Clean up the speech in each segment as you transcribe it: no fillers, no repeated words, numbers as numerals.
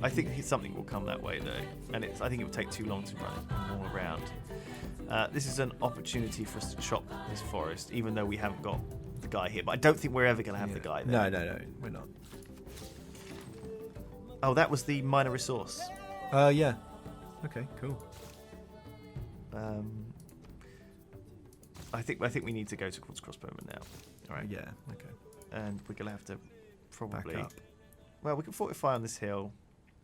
I think something will come that way though, and I think it will take too long to run it all around. This is an opportunity for us to chop this forest, even though we haven't got the guy here. But I don't think we're ever going to have the guy there. No, we're not. Oh, that was the minor resource. Yeah. Okay, cool. I think we need to go towards Crossbowman now. All right. Yeah. Okay. And we're gonna have to probably. Back up. Well, we can fortify on this hill.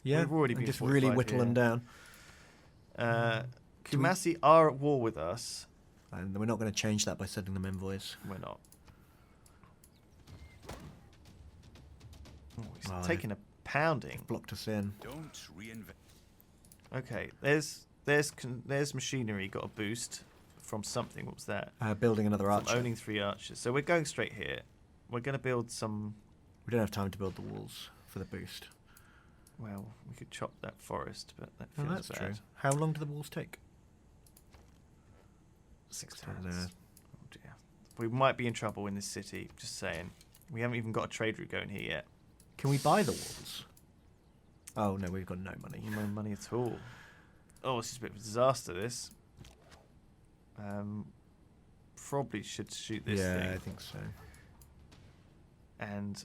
Yeah. We've already been just really whittle them down. Kumasi are at war with us. And we're not going to change that by sending them envoys. We're not. Oh, he's taking a pounding. Blocked us in. Don't reinvent. Okay, there's machinery got a boost from something. What was that? Building another From archer. owning 3 archers. So we're going straight here. We're going to build some. We don't have time to build the walls for the boost. Well, we could chop that forest, but that feels that's bad. true. How long do the walls take? 6 turns. turns. Oh dear. We might be in trouble in this city. Just saying. We haven't even got a trade route going here yet. Can we buy the walls? Oh no, we've got no money. No money at all. Oh, this is a bit of a disaster. This. Probably should shoot this thing. Yeah, I think so. And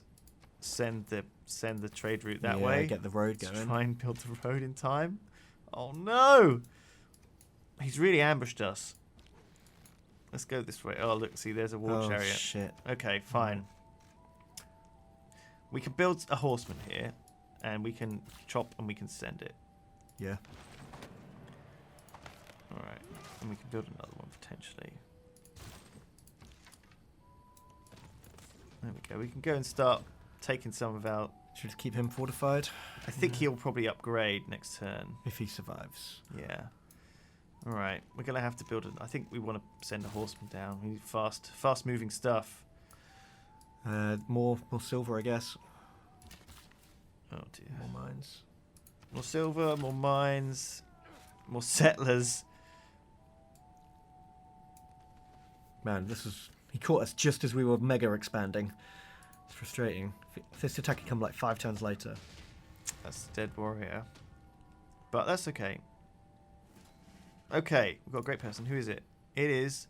send the trade route that way. Get the road Let's going. try and build the road in time. Oh no! He's really ambushed us. Let's go this way. Oh look, see, there's a war chariot. Shit. Okay, fine. We can build a horseman here, and we can chop and we can send it. Yeah. All right, and we can build another one potentially. There we go. We can go and start taking some of our. Should we just keep him fortified? I think he'll probably upgrade next turn. If he survives. Yeah. All right, we're gonna have to build it. I think we want to send a horseman down. We need fast-moving stuff. More silver, I guess. Oh dear. More mines. More silver, more mines, more settlers. Man, he caught us just as we were mega expanding. It's frustrating. If this attack had come like 5 turns later. That's a dead warrior. But that's okay. Okay, we've got a great person. Who is it? It is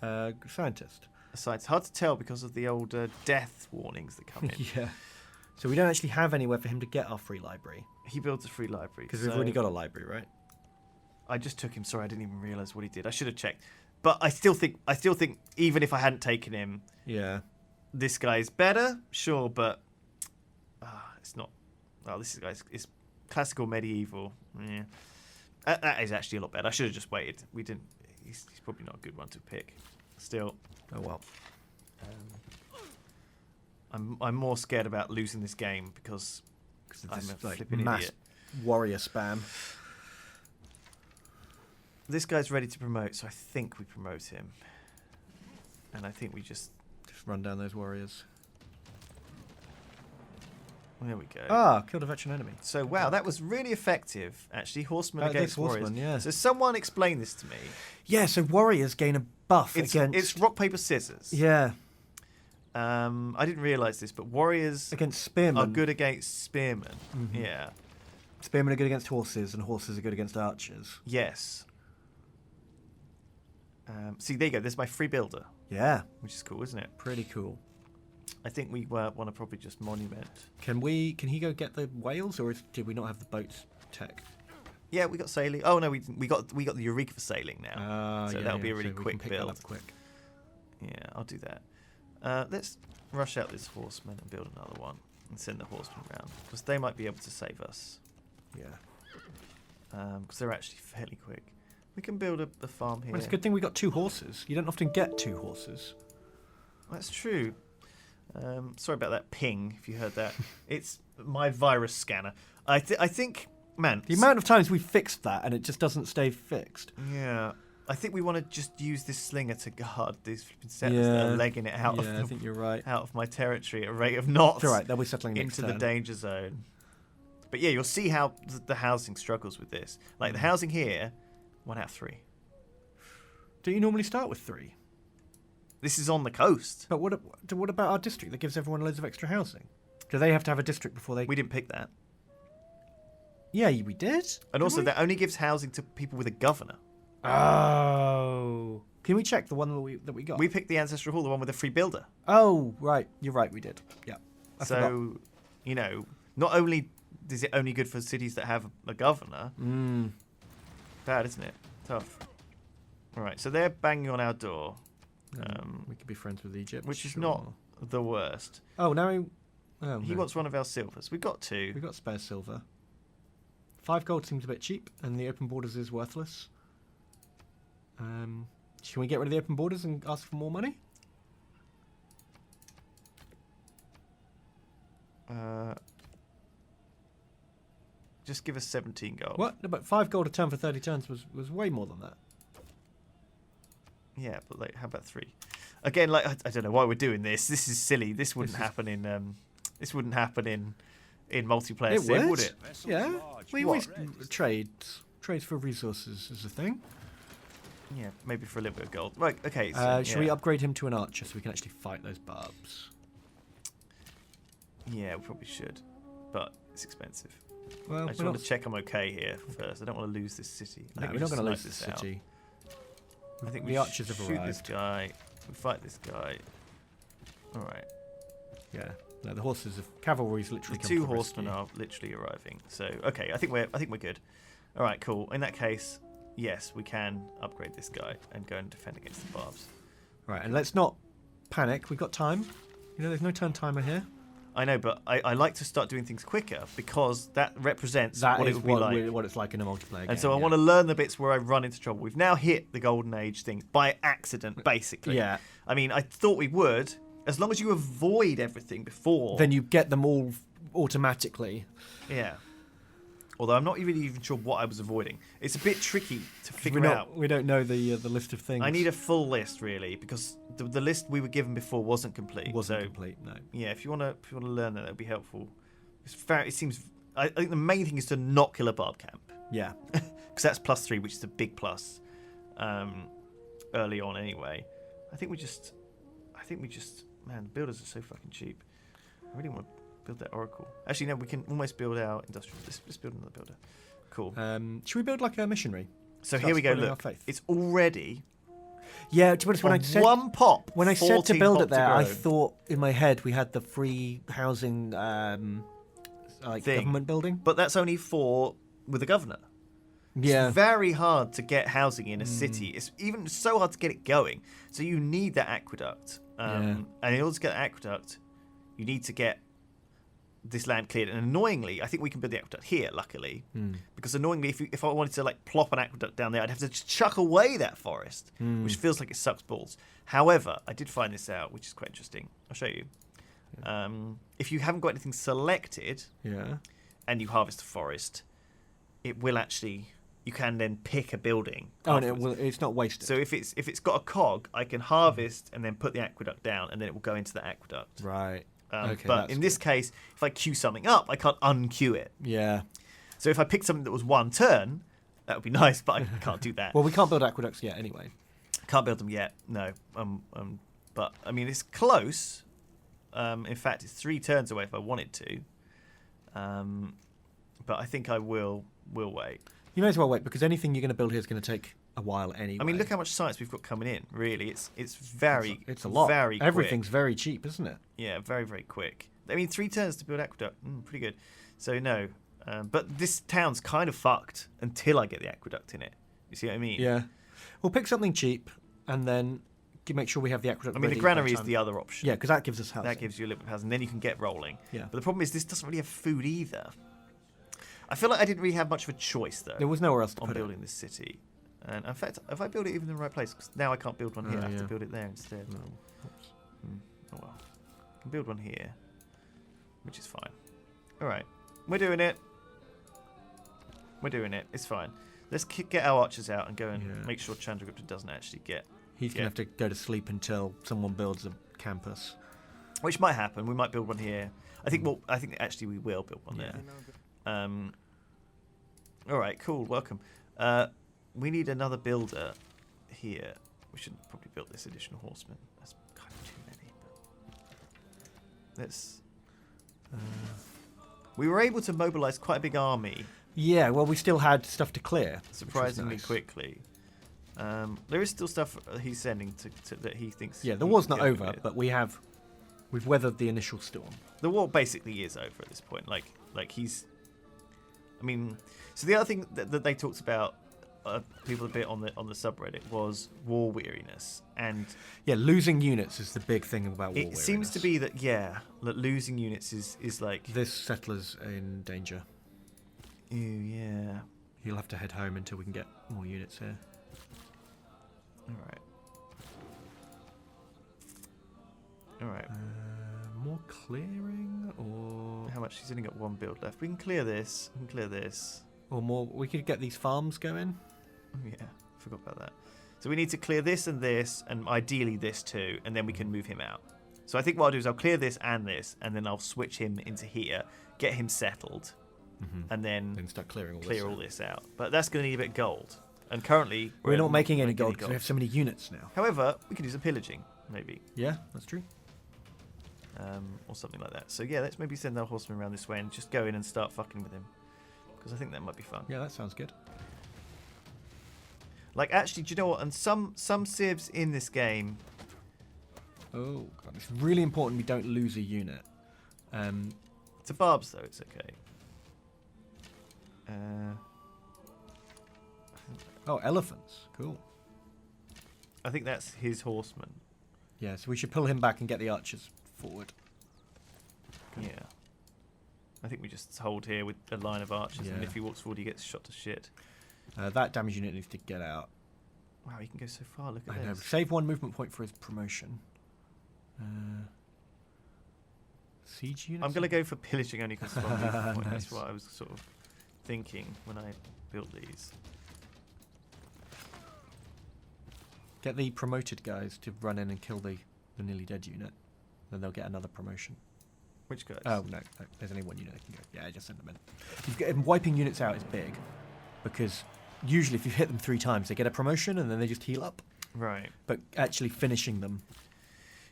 Scientist. a site. It's hard to tell because of the old death warnings that come in. Yeah. So we don't actually have anywhere for him to get our free library. He builds a free library. Because we've already got a library, right? I just took him. Sorry, I didn't even realise what he did. I should have checked. But I still think even if I hadn't taken him, Yeah. this guy's better, sure, but it's not. Oh, this guy's is classical medieval. Yeah, that is actually a lot better. I should have just waited. We didn't. He's probably not a good one to pick. Still, Oh well. I'm more scared about losing this game because I'm a flipping mass idiot. warrior spam. This guy's ready to promote, so I think we promote him, and I think we just Run down those warriors. there we go. Killed a veteran enemy. So wow, that was really effective. Actually, horsemen against warriors. Horseman, yeah. So someone explain this to me. Yeah, so warriors gain a buff against. It's rock paper scissors. Yeah, I didn't realise this, but warriors against spearmen. are good against spearmen. Mhm. Yeah. Spearmen are good against horses, and horses are good against archers. Yes. See, there you go. There's my free builder, Yeah, which is cool, isn't it? pretty cool. I think we want to probably just monument. Can he go get the whales, or did we not have the boat tech? Yeah, we got sailing. Oh no, we got the Eureka for sailing now. So yeah, that'll be a so really we can quick pick that build. up quick. Yeah, I'll do that. Let's rush out this horseman and build another one and send the horsemen around because they might be able to save us. Yeah. Because they're actually fairly quick. We can build a farm here. Well, it's a good thing we got 2 horses. You don't often get 2 horses. That's true. Sorry about that ping, if you heard that. It's my virus scanner. I think, man... The amount of times we fixed that and it just doesn't stay fixed. Yeah. I think we want to just use this slinger to guard these settlers that are legging it out I think you're right. out of my territory at a rate of knots. It's all right, they'll be settling next into the turn. danger zone. But yeah, you'll see how the housing struggles with this. Like the housing here, 1 out of 3. Do you normally start with 3? This is on the coast. But what about our district that gives everyone loads of extra housing? Do they have to have a district before they... We didn't pick that. Yeah, we did. And also, that only gives housing to people with a governor. Oh. Can we check the one that we got? We picked the Ancestral Hall, the one with the free builder. Oh, right. You're right, we did. Yeah. I forgot. So, you know, not only is it only good for cities that have a governor, bad, isn't it? Tough. All right, so they're banging on our door. We could be friends with Egypt. Which is not the worst. Oh, now he wants one of our silvers. We got 2. We got spare silver. 5 gold seems a bit cheap, and the open borders is worthless. Can we get rid of the open borders and ask for more money? Just give us 17 gold. What? No, but 5 gold a turn for 30 turns was way more than that. Yeah, but like, how about 3? Again, like I don't know why we're doing this. This is silly. This wouldn't happen in multiplayer Civ, would it? Yeah. We always trades for resources is a thing. Yeah, maybe for a little bit of gold. Right. Okay. So, should we upgrade him to an archer so we can actually fight those barbs? Yeah, we probably should, but it's expensive. Well, I just want to check I'm okay here first. I don't want to lose this city. No, we're not going to lose this city. I think the archers have shoot arrived. This guy. We fight this guy. All right. Yeah. No, the horses of cavalry's literally. The 2 horsemen are literally arriving. So okay, I think we're good. All right, cool. In that case, yes, we can upgrade this guy and go and defend against the barbs. Right, and let's not panic. We've got time. You know, there's no turn timer here. I know, but I like to start doing things quicker because that represents what it would be like. What it's like in a multiplayer game. And so I want to learn the bits where I run into trouble. We've now hit the golden age thing by accident, basically. Yeah. I mean, I thought we would, as long as you avoid everything before. Then you get them all automatically. Yeah. Although I'm not really even sure what I was avoiding. It's a bit tricky to figure out. We don't know the list of things. I need a full list really because the list we were given before wasn't complete. Wasn't complete, no. Yeah, if you want to learn that would be helpful. It seems. I think the main thing is to not kill a barb camp. Yeah. Because that's +3, which is a big plus. Early on, anyway. I think we just. Man, the builders are so fucking cheap. I really want to build that oracle. Actually, no, we can almost build our industrial. Let's build another builder. Cool. Should we build like a missionary? So here we go. Look, it's already. Yeah, to be honest, when I said one pop. When I said to build it there, I grow. thought in my head we had the free housing, like government building. But that's only with a governor. Yeah. It's very hard to get housing in a city. It's even so hard to get it going. So you need that aqueduct. And in order to get that aqueduct, you need to get this land cleared. And annoyingly, I think we can build the aqueduct here, luckily. Because annoyingly, if I wanted to like plop an aqueduct down there, I'd have to just chuck away that forest, which feels like it sucks balls. However, I did find this out, which is quite interesting. I'll show you. If you haven't got anything selected and you harvest a forest, it will actually... You can then pick a building. Oh, and it's not wasted. So if it's got a cog, I can harvest and then put the aqueduct down, and then it will go into the aqueduct. Right. Okay, but in this case, if I queue something up, I can't unqueue it. Yeah. So if I pick something that was one turn, that would be nice, but I can't do that. Well, we can't build aqueducts yet, anyway. Can't build them yet. No. But I mean, it's close. In fact, it's 3 turns away if I wanted to. But I think I will wait. You may as well wait because anything you're going to build here is going to take a while anyway. I mean, look how much science we've got coming in. Really, it's a lot. Very Everything's quick. very cheap, isn't it? Yeah, very very quick. I mean, 3 turns to build aqueduct, pretty good. So no, but this town's kind of fucked until I get the aqueduct in it. You see what I mean? Yeah. We'll pick something cheap and then make sure we have the aqueduct. I mean, the granary is the other option. Yeah, because that gives us housing. That gives you a little bit of housing, then you can get rolling. Yeah. But the problem is this doesn't really have food either. I feel like I didn't really have much of a choice though. There was nowhere else to on put building this city. And in fact, if I build it even in the right place, because now I can't build one here, I have to build it there instead. No. Oh well. I can build one here, which is fine. All right, we're doing it. We're doing it. It's fine. Let's get our archers out and go and make sure Chandragupta doesn't actually get. He's gonna have to go to sleep until someone builds a campus, which might happen. We might build one here. I think. Well, I think actually we will build one there. All right, cool. Welcome. We need another builder here. We should probably build this additional horseman. That's kind of too many. But let's. We were able to mobilize quite a big army. Yeah, well, we still had stuff to clear. surprisingly nice. quickly. There is still stuff he's sending to that he thinks. Yeah, the he war's can not get over, with. but we've weathered the initial storm. The war basically is over at this point. Like he's. I mean, so the other thing that they talked about, people a bit on the subreddit, was war weariness, and Yeah, losing units is the big thing about war. it seems to weariness. be that losing units is like. This settler's in danger. Ew, yeah. He'll have to head home until we can get more units here. All right. More clearing, or How much? He's only got one build left. We can clear this. We can clear this. or more. We could get these farms going. Oh, yeah, forgot about that. So we need to clear this, and ideally this too, and then we can move him out. So I think what I'll do is I'll clear this, and then I'll switch him into here, get him settled, and then start clearing all this out. But that's going to need a bit of gold. And currently We're not making any gold because we have so many units now. However, we can do some pillaging, maybe, Yeah, that's true. or something like that. So yeah, let's maybe send our horseman around this way and just go in and start fucking with him, because I think that might be fun. Yeah, that sounds good. Like, actually, do you know what? And some civs in this game. Oh, God. It's really important we don't lose a unit. To barbs though, it's okay. Oh, elephants. Cool. I think that's his horseman. Yeah, so we should pull him back and get the archers forward. Yeah. I think we just hold here with a line of archers, and Yeah. if he walks forward, he gets shot to shit. That damage unit needs to get out. Wow, he can go so far. Look at I know. this. Save 1 movement point for his promotion. Siege unit. I'm going to go for pillaging only because of one movement point. That's Nice. what I was sort of thinking when I built these. Get the promoted guys to run in and kill the nearly dead unit. Then they'll get another promotion. Which guys? Oh, no. There's only one unit that can go. Yeah, just send them in. Wiping units out is big. Because usually if you hit them 3 times, they get a promotion and then they just heal up. Right. But actually finishing them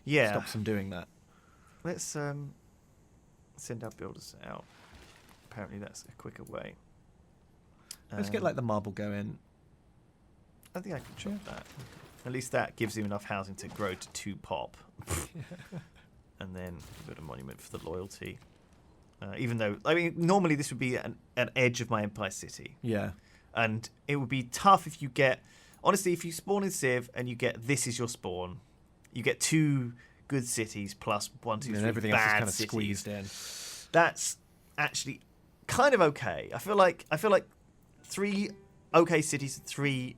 Yeah. stops them doing that. Let's send our builders out. Apparently that's a quicker way. Let's get like the marble going. I think I can chop that. At least that gives him enough housing to grow to 2 pop. And then build a monument for the loyalty. Even though, I mean, normally this would be an edge of my Empire City. Yeah. And it would be tough if you get... Honestly, if you spawn in Civ and you get this is your spawn, you get 2 good cities plus 1, 2, 3 And everything else is bad kind of cities. squeezed in. That's actually kind of okay. I feel like 3 okay cities, 3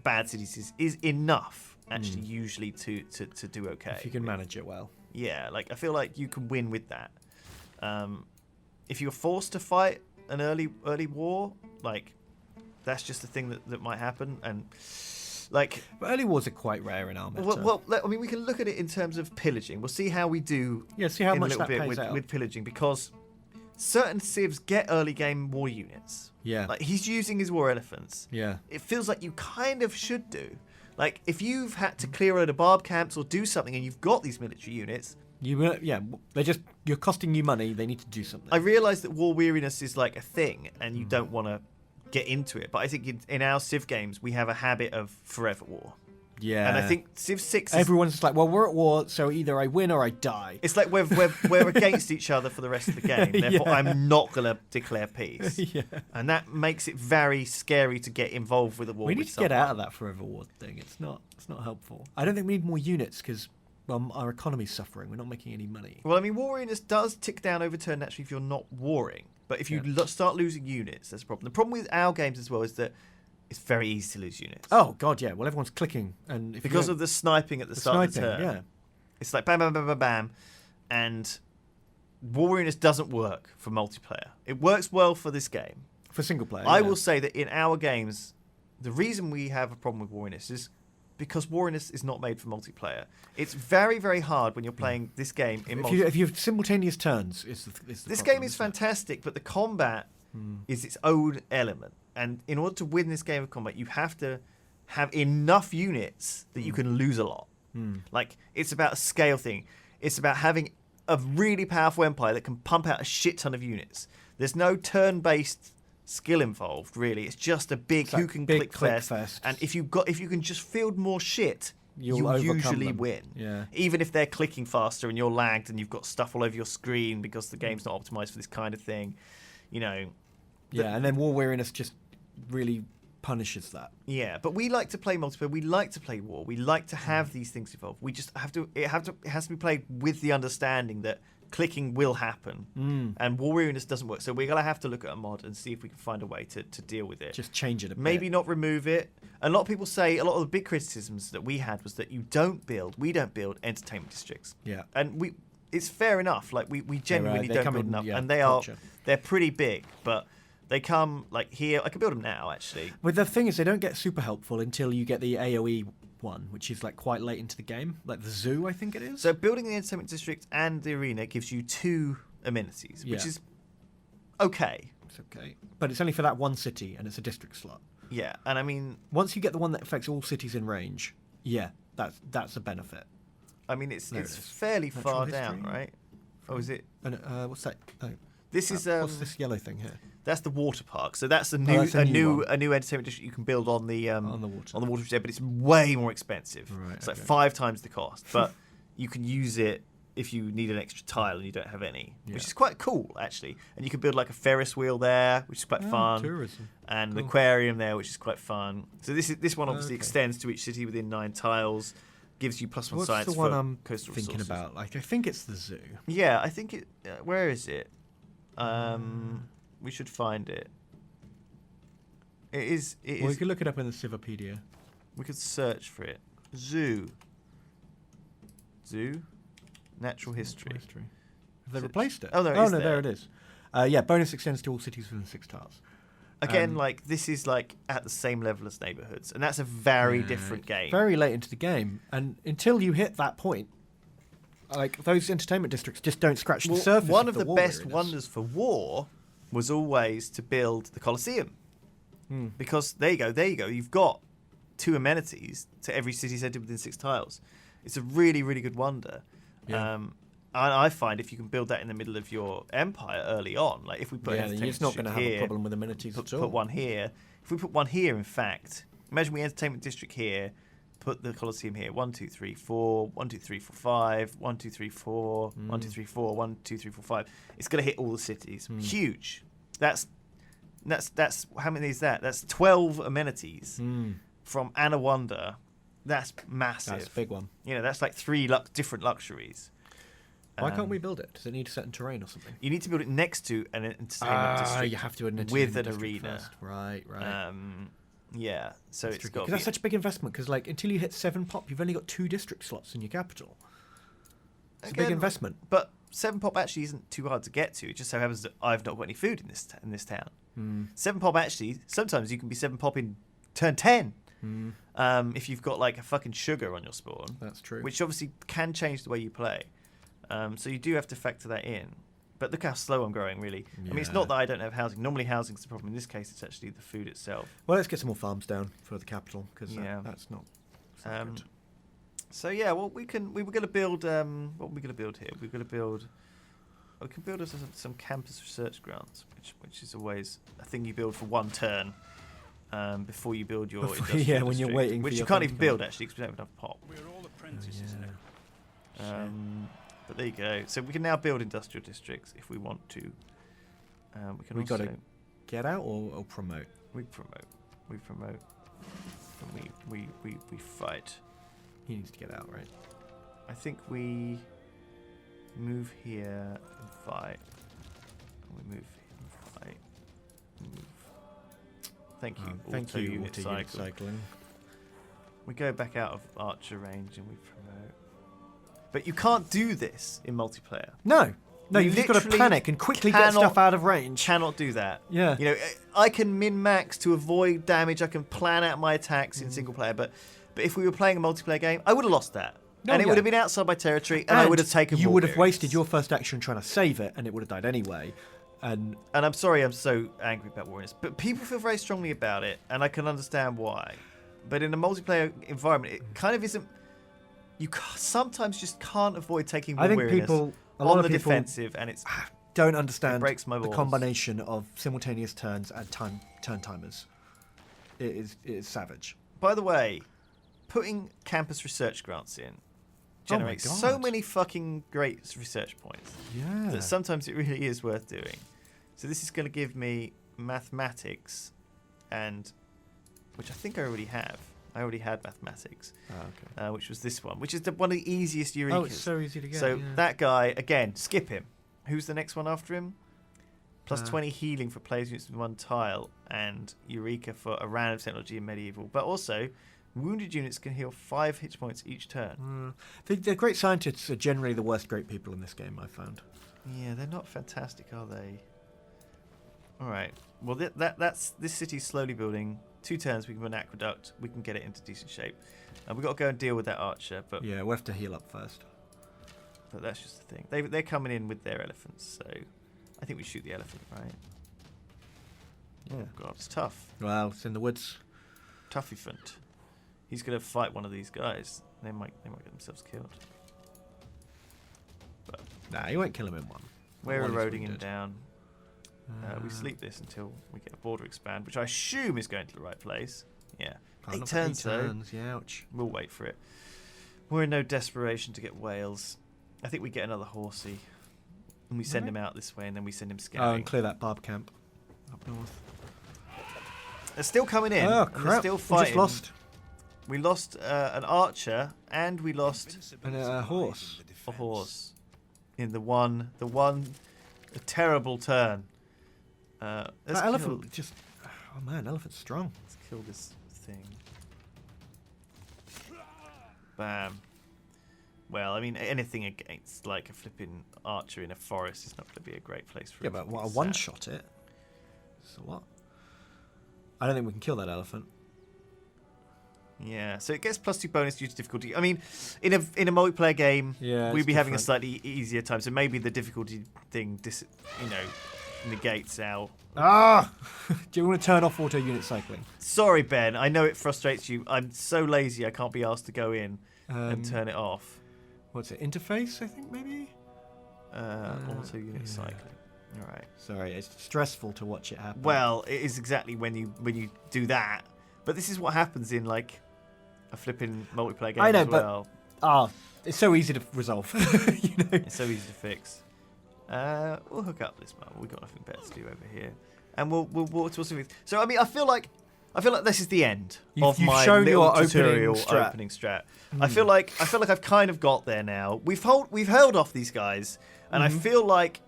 bad cities is enough. Actually, usually to do okay. If you can manage it well. Yeah, like I feel like you can win with that. If you're forced to fight an early war, like that's just a thing that might happen, and like. But early wars are quite rare in our meta. Well, I mean, we can look at it in terms of pillaging. We'll see how we do. Yeah, see how in much a little that bit pays out. with pillaging, because certain civs get early game war units. Yeah. Like he's using his war elephants. Yeah. It feels like you kind of should do. Like if you've had to clear out the barb camps or do something, and you've got these military units. You're costing you money. They need to do something. I realise that war weariness is like a thing, and you don't want to get into it. But I think in our Civ games, we have a habit of forever war. Yeah. And I think Civ 6 is... Everyone's just like, well, we're at war, so either I win or I die. It's like we're against each other for the rest of the game. Therefore, Yeah. I'm not going to declare peace. Yeah. And that makes it very scary to get involved with a war. We need with to get someone. out of that forever war thing. It's not helpful. I don't think we need more units because our economy's suffering. We're not making any money. Well, I mean, war weariness does tick down over turn naturally if you're not warring. But if you start losing units, that's a problem. The problem with our games as well is that it's very easy to lose units. Oh God, yeah. Well, everyone's clicking, and Because of the sniping at the start of the turn. Yeah. It's like bam, bam, bam, bam, bam. And war weariness doesn't work for multiplayer. It works well for this game. For single player. I will say that in our games, the reason we have a problem with Weariness is because Weariness is not made for multiplayer. It's very, very hard when you're playing this game in multiplayer. If you have simultaneous turns, is the This problem, game is isn't it? fantastic, but the combat is its own element. And in order to win this game of combat, you have to have enough units that you can lose a lot. Like, it's about a scale thing. It's about having a really powerful empire that can pump out a shit ton of units. There's no turn-based skill involved. Really, it's just a big It's like who can big click fest. And if you can just field more shit, You'll you overcome usually them. win. Yeah. Even if they're clicking faster and you're lagged and you've got stuff all over your screen because the game's not optimized for this kind of thing, you know. Yeah, and then War Weariness just really punishes that. Yeah, but we like to play multiplayer. We like to play war. We like to have these things evolve. We just have to. It has to be played with the understanding that clicking will happen, and War Weariness doesn't work. So we're gonna have to look at a mod and see if we can find a way to deal with it. Just change it a bit. Maybe not remove it. A lot of people say a lot of the big criticisms that we had was that we don't build entertainment districts. Yeah. And it's fair enough. Like we genuinely they don't come build in, enough, yeah, and culture. they're pretty big, but they come like here. I can build them now actually. But the thing is, they don't get super helpful until you get the AOE one, which is like quite late into the game, like the zoo, I think it is. So building the entertainment district and the arena gives you 2 amenities, which Yeah. is okay. It's okay, but it's only for that one city, and it's a district slot. Yeah, and I mean, Once you get the one that affects all cities in range, yeah, that's a benefit. it's There it is. fairly Natural far history. down, right? Oh, is it? And what's that? Oh, This is what's this yellow thing here? That's the water park. So that's a that's a new one. new entertainment district you can build on the On the water. jet, but it's way more expensive. Right, It's like okay. 5 times the cost, but you can use it if you need an extra tile and you don't have any, Yeah. which is quite cool actually. And you can build like a Ferris wheel there, which is quite fun, Tourism. and an Cool. aquarium there, which is quite fun. So this one obviously Okay. extends to each city within 9 tiles, gives you +1 What's sites the one for I'm coastal thinking resources. about? Like, I think it's the zoo. Yeah, I think it. Where is it? We should find it. It is. It Well, is. you could look it up in the Civipedia. We could search for it. Zoo. Natural history. Have they Is it- replaced it? Oh, no, it oh is no, there. there it is. Yeah, bonus extends to all cities within 6 tiles. Again, like this is like at the same level as neighborhoods, and that's a very Yeah, different game. Very late into the game, and until you hit that point, like those entertainment districts just don't scratch the surface. One of the war best weariness. wonders for war was always to build the Colosseum, because there you go. You've got 2 amenities to every city centre within 6 tiles. It's a really, really good wonder. Yeah. And I find if you can build that in the middle of your empire early on, like if we put Yeah, an you're just not going to have here, a problem with amenities at all. put one here. If we put one here, in fact, imagine we entertainment district here, put the Colosseum here. 1, 2, 3, 4. 1, 2, 3, 4, 5. 1, 2, 3, 4. 1, 2, 3, 4. 1, 2, 3, 4, 5. It's going to hit all the cities. Huge. That's how many is that? That's 12 amenities from Anna Wonder. That's massive. That's a big one. That's like 3 different luxuries. Why can't we build it? Does it need certain terrain or something? You need to build it next to an entertainment district. You have to an with entertainment an district arena. first. Right. Yeah, so it's got Because to that's be. such a big investment. Because like until you hit 7 pop, you've only got 2 district slots in your capital. It's a big Again, investment. But 7 pop actually isn't too hard to get to. It just so happens that I've not got any food in this town. 7 pop actually, sometimes you can be 7 pop in turn 10. If you've got like a fucking sugar on your spawn. That's true. Which obviously can change the way you play. So you do have to factor that in. But look how slow I'm growing, really. I mean, it's Yeah. not that I don't have housing. Normally housing's the problem. In this case, it's actually the food itself. Well, let's get some more farms down for the capital because Yeah. that's not. Good. So yeah, well, we were going to build. What were we going to build here? We can build us some campus research grants, which is always a thing you build for 1 turn before you build your industrial when you're district, waiting for which your you can't thing even to build come. actually because we don't have enough pop. We're all apprentices Yeah. now. But there you go. So we can now build industrial districts if we want to. We can We also gotta get out or promote. we promote, and we fight. He needs to get out, right? I think we move here and fight. We move here and fight. Move. Thank you. Thank Auto you, unit Auto Unit cycle. Cycling. We go back out of archer range and we promote. But you can't do this in multiplayer. No, You you've just got to literally panic and quickly get cannot- stuff out of range. Cannot do that. Yeah. I can min-max to avoid damage. I can plan out my attacks in single player. But if we were playing a multiplayer game, I would have lost that. And it would have been outside my territory, and I would have taken You more would have variance. wasted your first action trying to save it, and it would have died anyway. And And I'm sorry I'm so angry about Weariness, but people feel very strongly about it, and I can understand why. But in a multiplayer environment, it kind of isn't... You sometimes just can't avoid taking more I think Weariness people, a lot on of the people, defensive, and it's... don't It understand breaks my the balls. combination of simultaneous turns and turn timers. It is savage. By the way, putting campus research grants in generates so God. many fucking great research points Yeah. that sometimes it really is worth doing. So this is going to give me mathematics, and which I think I already have. I already had mathematics, okay. which was this one, which is one of the easiest Eurekas. Oh, it's so easy to get. So yeah. that guy, again, skip him. Who's the next one after him? Plus Uh, 20 healing for players units with 1 tile, and Eureka for a random technology in medieval. But also, wounded units can heal 5 hit points each turn. The great scientists are generally the worst great people in this game, I've found. Yeah, they're not fantastic, are they? All right. Well, that's this city's slowly building. 2 turns, we can put an aqueduct. We can get it into decent shape. And we've got to go and deal with that archer. But Yeah, we'll have to heal up first. that's just the thing. They're coming in with their elephants, so I think we shoot the elephant, right? Yeah. Oh God, it's tough. Well, it's in the woods. Toughyfant. He's gonna fight one of these guys. They might get themselves killed. But Nah, you won't kill him in one. we're One is eroding him wounded. down. We sleep this until we get a border expand, which I assume is going to the right place. Yeah. Oh, 8 look, turns though. turns. Yeah, ouch. We'll wait for it. We're in no desperation to get Wales. I think we get another horsey. And we send him out this way, and then we send him Oh, scouting. and clear that barb camp up north. They're still coming in. Oh, and they're crap. still We fighting. just lost We lost an archer, and we lost a horse. a horse in a terrible turn. Let's That elephant just... Oh, man, elephant's strong. Let's kill this thing. Bam. Well, I mean, anything against like a flipping archer in a forest is not going to be a great place for Yeah, it. but to what, be a sat. one-shot it? So what? I don't think we can kill that elephant. Yeah, so it gets +2 bonus due to difficulty. I mean, in a multiplayer game, Yeah, we'd it's be having a different. slightly easier time. So maybe the difficulty thing, negates our. Ah! Do you want to turn off auto unit cycling? Sorry, Ben. I know it frustrates you. I'm so lazy. I can't be asked to go in and turn it off. What's it? Interface, I think, maybe? Auto unit yeah. cycling. All right. Sorry, it's stressful to watch it happen. Well, it is exactly when you do that. But this is what happens in like a flipping multiplayer game I know, as well. but it's so easy to resolve. You know? It's so easy to fix. We'll hook up this map. We've got nothing better to do over here, and we'll walk towards the. So I mean, I feel like this is the end of You've my shown little your tutorial opening strat. I feel like I've kind of got there now. We've held off these guys, and I feel like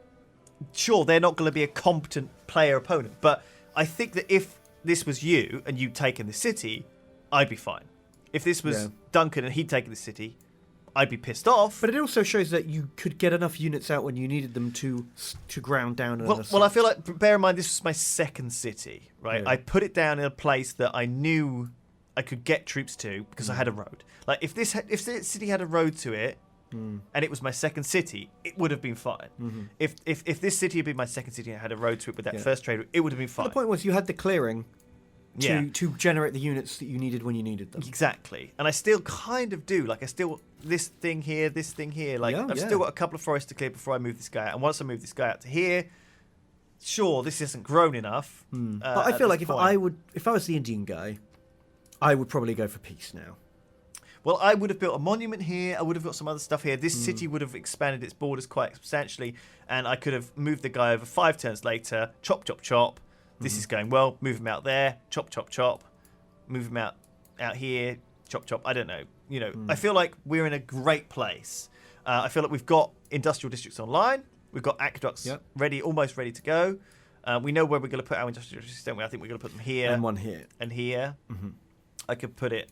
sure they're not going to be a competent player opponent, but I think that if this was you and you'd taken the city, I'd be fine. If this was Duncan and he'd taken the city, I'd be pissed off. But it also shows that you could get enough units out when you needed them to ground down an assault. Well, I feel like, bear in mind, this was my second city, right? Yeah. I put it down in a place that I knew I could get troops to because I had a road. Like, if this city had a road to it, and it was my second city, it would have been fine. If this city had been my second city and had a road to it with that first trade route, it would have been fine. But the point was you had the clearing Yeah. to generate the units that you needed when you needed them. Exactly. And I still kind of do. Like, this thing here. Like, I've still got a couple of forests to clear before I move this guy out. And once I move this guy out to here, sure, this isn't grown enough. But I feel like if I was the Indian guy, I would probably go for peace now. Well, I would have built a monument here. I would have got some other stuff here. This city would have expanded its borders quite substantially. And I could have moved the guy over 5 turns later. Chop, chop, chop. This is going well. Move him out there. Chop, chop, chop. Move him out here. Chop, chop. I don't know. I feel like we're in a great place. I feel like we've got industrial districts online. We've got aqueducts almost ready to go. We know where we're going to put our industrial districts, don't we? I think we're going to put them here. And one here. And here. I could put it...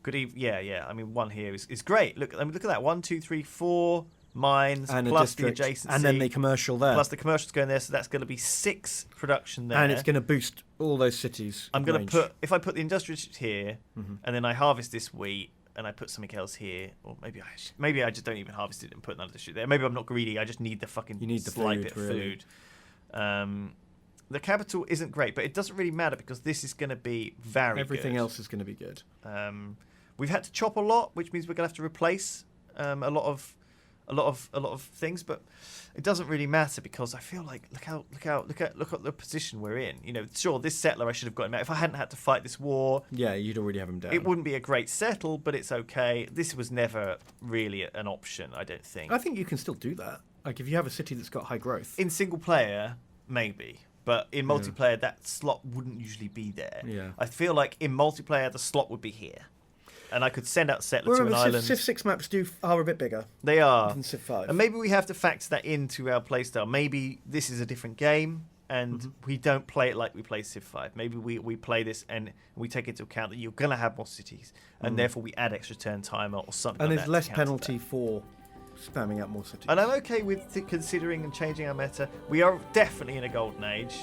I mean, one here is great. Look at that. 1, 2, 3, 4 mines And plus the a district, adjacency. and then the commercial there. Plus the commercials going there, so that's going to be 6 production there. And it's going to boost all those cities. I'm going to if I put the industrial district here, and then I harvest this wheat, and I put something else here, or maybe I just don't even harvest it and put another district there. Maybe I'm not greedy. I just need the fucking slight bit of food. The capital isn't great, but it doesn't really matter because this is going to be Everything good. else is going to be good. We've had to chop a lot, which means we're going to have to replace a lot a lot of things, but it doesn't really matter because I feel like look at the position we're in. You know, sure, this settler I should have got him out. If I hadn't had to fight this war, yeah, you'd already have him down. It wouldn't be a great settle, but it's okay. This was never really an option, I don't think. I think you can still do that. Like if you have a city that's got high growth. In single player, maybe. But in multiplayer, that slot wouldn't usually be there. Yeah. I feel like in multiplayer, the slot would be here. And I could send out a settler to an island. Civ 6 maps are a bit bigger. They are. Than Civ 5. And maybe we have to factor that into our playstyle. Maybe this is a different game, and we don't play it like we play Civ 5. Maybe we play this and we take into account that you're going to have more cities, and therefore we add extra turn timer or something and like there's that less penalty for spamming out more cities. And I'm okay with considering and changing our meta. We are definitely in a golden age.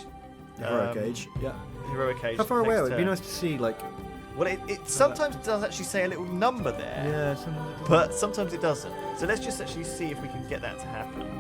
Heroic age, yeah. Heroic age. How far away are we? It'd be turn. nice to see, like... Well, it sometimes does actually say a little number there. Yeah, something like that. But sometimes it doesn't. So let's just actually see if we can get that to happen.